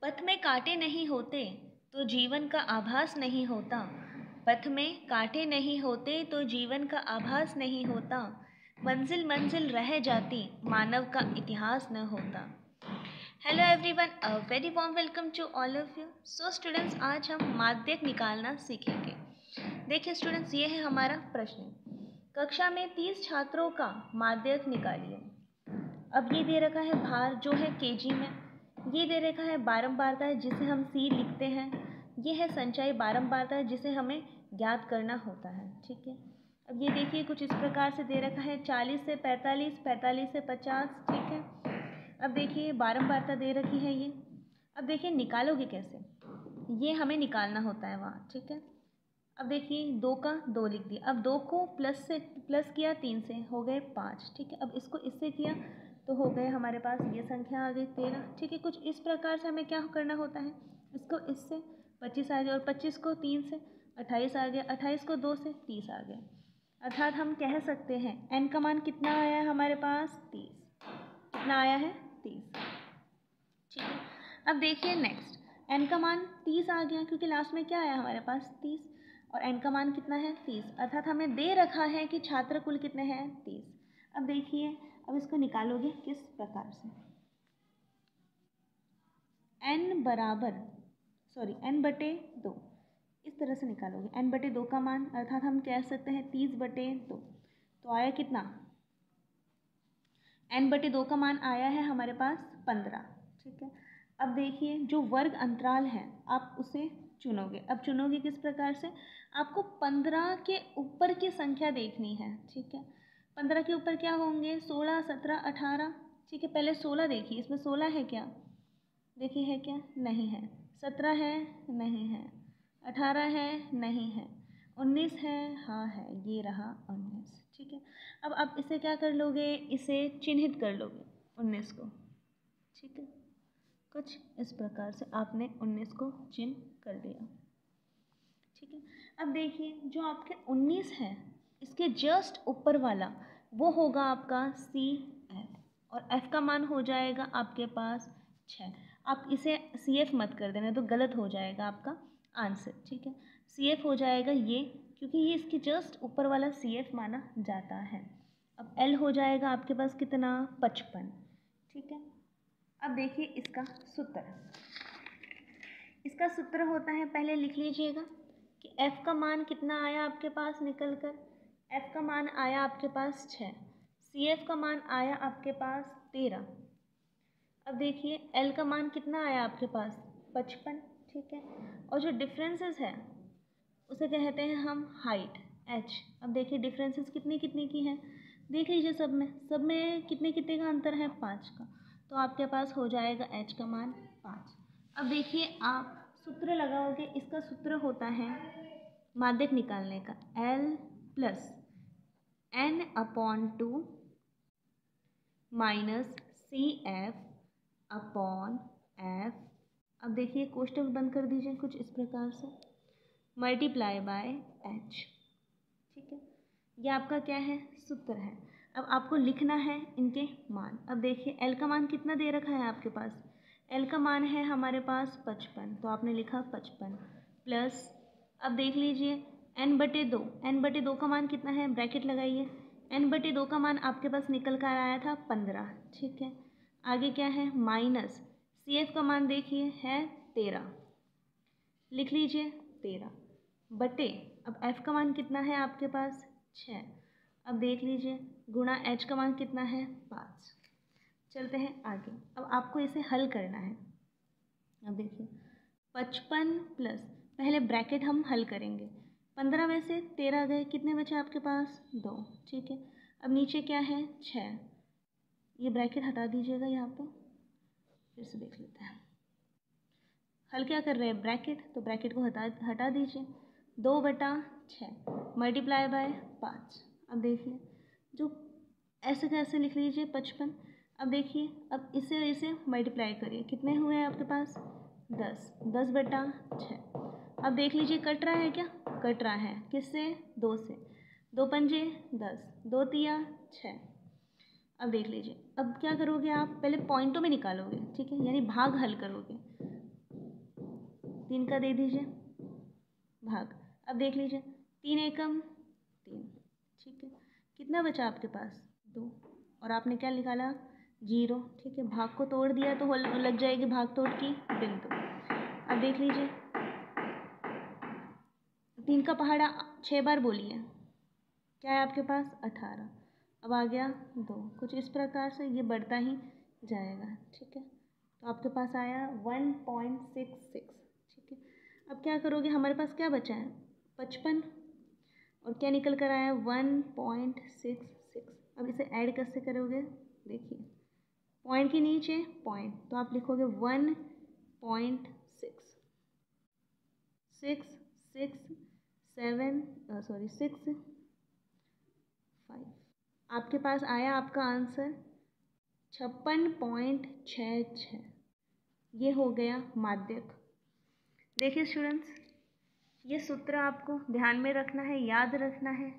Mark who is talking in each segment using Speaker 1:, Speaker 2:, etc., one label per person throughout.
Speaker 1: पथ में कांटे नहीं होते तो जीवन का आभास नहीं होता। पथ में कांटे नहीं होते तो जीवन का आभास नहीं होता। मंजिल मंजिल रह जाती, मानव का इतिहास न होता। Hello everyone, a very warm welcome to all of you. So students, आज हम माध्यक निकालना सीखेंगे। देखिए स्टूडेंट्स, ये है हमारा प्रश्न। कक्षा में 30 छात्रों का माध्यक निकालिए। अब ये दे रखा है भार जो है केजी में, ये दे रखा है बारंबारता जिसे हम सी लिखते हैं, ये है संचयी बारंबारता जिसे हमें ज्ञात करना होता है। ठीक है, अब ये देखिए कुछ इस प्रकार से दे रखा है 40 से 45, 45 से 50। ठीक है, अब देखिए बारंबारता दे रखी है ये। अब देखिए निकालोगे कैसे, ये हमें निकालना होता है वहाँ। ठीक है, अब देखिए 2 का 2 लिख दिया। अब 2 को प्लस किया 3 से, हो गए 5। ठीक है, अब इसको इससे किया तो हो गए हमारे पास ये संख्या आ गई 13। ठीक है, कुछ इस प्रकार से हमें क्या करना होता है, इसको इससे 25 आ गया, और 25 को 3 से 28 आ गया, 28 को 2 से 30 आ गया। अर्थात हम कह सकते हैं n का मान कितना आया है हमारे पास, 30। कितना आया है, 30। ठीक है, अब देखिए नेक्स्ट, n का मान 30 आ गया क्योंकि लास्ट में क्या आया हमारे पास, 30, और n का मान कितना है, 30। अर्थात हमें दे रखा है कि छात्र कुल कितने हैं, 30। अब देखिए, अब इसको निकालोगे किस प्रकार से, n/2 इस तरह से निकालोगे। n/2 का मान अर्थात हम कह सकते हैं 30/2, तो आया कितना, n/2 का मान आया है हमारे पास 15। ठीक है, अब देखिए जो वर्ग अंतराल है आप उसे चुनोगे। अब चुनोगे किस प्रकार से, आपको 15 के ऊपर की संख्या देखनी है। ठीक है, 15 के ऊपर क्या होंगे, 16, 17, 18। ठीक है, पहले 16 देखिए, इसमें 16 है क्या, देखिए है क्या, नहीं है। 17 है, नहीं है। 18 है, नहीं है। 19 है, हाँ है, ये रहा 19। ठीक है, अब आप इसे क्या कर लोगे, इसे चिन्हित कर लोगे 19 को। ठीक है, कुछ इस प्रकार से आपने 19 को चिन्ह कर दिया। ठीक है, अब देखिए जो आपके 19 है इसके जस्ट ऊपर वाला वो होगा आपका CF, और F का मान हो जाएगा आपके पास 6। आप इसे CF मत कर देना तो गलत हो जाएगा आपका आंसर। ठीक है, CF हो जाएगा ये, क्योंकि ये इसके जस्ट ऊपर वाला CF माना जाता है। अब L हो जाएगा आपके पास कितना, 55। ठीक है, अब देखिए इसका सूत्र, इसका सूत्र होता है, पहले लिख लीजिएगा कि F का मान कितना आया आपके पास निकल कर, F का मान आया आपके पास 6, CF का मान आया आपके पास 13। अब देखिए L का मान कितना आया आपके पास, 55। ठीक है, और जो डिफरेंसेस है उसे कहते हैं हम हाइट, H। अब देखिए डिफरेंसेस कितनी कितनी की हैं, देख लीजिए सब में कितने कितने का अंतर है, 5 का। तो आपके पास हो जाएगा H का मान 5। अब देखिए आप सूत्र लगाओगे, इसका सूत्र होता है माध्यक निकालने का, L + n/2 - CF/F। अब देखिए कोष्टक बंद कर दीजिए कुछ इस प्रकार से, ×H। ठीक है, ये आपका क्या है, सूत्र है। अब आपको लिखना है इनके मान। अब देखिए L का मान कितना दे रखा है आपके पास, L का मान है हमारे पास 55, तो आपने लिखा 55 प्लस, अब देख लीजिए n/2, n/2 का मान कितना है, ब्रैकेट लगाइए, n/2 का मान आपके पास निकल कर आया था 15। ठीक है, आगे क्या है, माइनस CF का मान देखिए है 13, लिख लीजिए 13 बटे, अब F का मान कितना है आपके पास 6, अब देख लीजिए गुणा H का मान कितना है 5। चलते हैं आगे, अब आपको इसे हल करना है। अब देखिए 55 प्लस, पहले ब्रैकेट हम हल करेंगे, 15 में से 13 गए, कितने बचे आपके पास, 2। ठीक है, अब नीचे क्या है 6, ये ब्रैकेट हटा दीजिएगा, यहाँ पे फिर से देख लेते हैं। हल क्या कर रहे हैं, ब्रैकेट, तो ब्रैकेट को हटा दीजिए, 2/6 × 5। अब देखिए जो ऐसे कैसे लिख लीजिए 55। अब देखिए, अब इसे मल्टीप्लाई करिए, कितने हुए हैं आपके पास, 10, 10/6। अब देख लीजिए कट रहा है क्या, कट रहा है, किससे, 2 से, 2 पंजे 10, 2 तिया 6। अब देख लीजिए, अब क्या करोगे आप, पहले पॉइंटों में निकालोगे। ठीक है, यानी भाग हल करोगे, 3 का दे दीजिए भाग। अब देख लीजिए 3 एकम 3, ठीक है। कितना बचा आपके पास? 2। और आपने क्या निकाला? 0, ठीक है। भाग को तोड़ दिया तो लग जाएगी भाग तोड़ की बिंदु। अब देख लीजिए 3 का पहाड़ा 6 बार बोलिए, क्या है आपके पास? 18। अब आ गया 2। कुछ इस प्रकार से ये बढ़ता ही जाएगा, ठीक है। तो आपके पास आया 1.66, ठीक है। अब क्या करोगे? हमारे पास क्या बचा है? 55, और क्या निकल कर आया? 1.66। अब इसे ऐड कैसे करोगे? देखिए पॉइंट के नीचे पॉइंट, तो आप लिखोगे 1.6 6 6 7 6 5। आपके पास आया आपका आंसर 56.66। ये हो गया माध्यक। देखिए स्टूडेंट्स, ये सूत्र आपको ध्यान में रखना है, याद रखना है,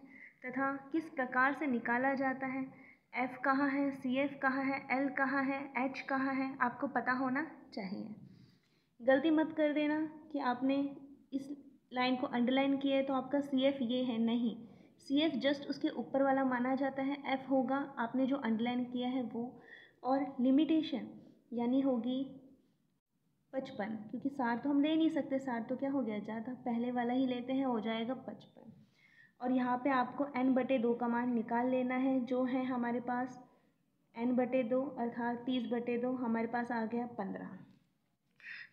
Speaker 1: तथा किस प्रकार से निकाला जाता है, F कहाँ है, CF कहाँ है, L कहाँ है, H कहाँ है, आपको पता होना चाहिए। गलती मत कर देना कि आपने इस लाइन को अंडरलाइन किया है तो आपका CF ये है, नहीं। CF जस्ट उसके ऊपर वाला माना जाता है, F होगा आपने जो अंडरलाइन किया है वो, और लिमिटेशन यानी होगी 55, क्योंकि 60 तो हम ले नहीं सकते, 60 तो क्या हो गया ज़्यादा, पहले वाला ही लेते हैं, हो जाएगा 55। और यहाँ पे आपको n/2 का मान निकाल लेना है, जो है हमारे पास n/2 अर्थात 30/2, हमारे पास आ गया 15।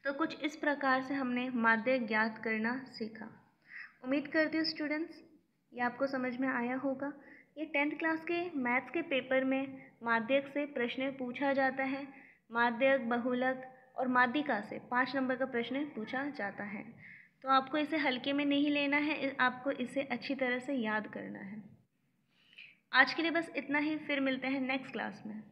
Speaker 1: तो कुछ इस प्रकार से हमने माध्यक ज्ञात करना सीखा। उम्मीद करती हूँ स्टूडेंट्स ये आपको समझ में आया होगा। ये 10th क्लास के मैथ्स के पेपर में माध्यक से प्रश्न पूछा जाता है। माध्यक, बहुलक और माध्यिका से 5 नंबर का प्रश्न पूछा जाता है। तो आपको इसे हल्के में नहीं लेना है, आपको इसे अच्छी तरह से याद करना है। आज के लिए बस इतना ही, फिर मिलते हैं नेक्स्ट क्लास में।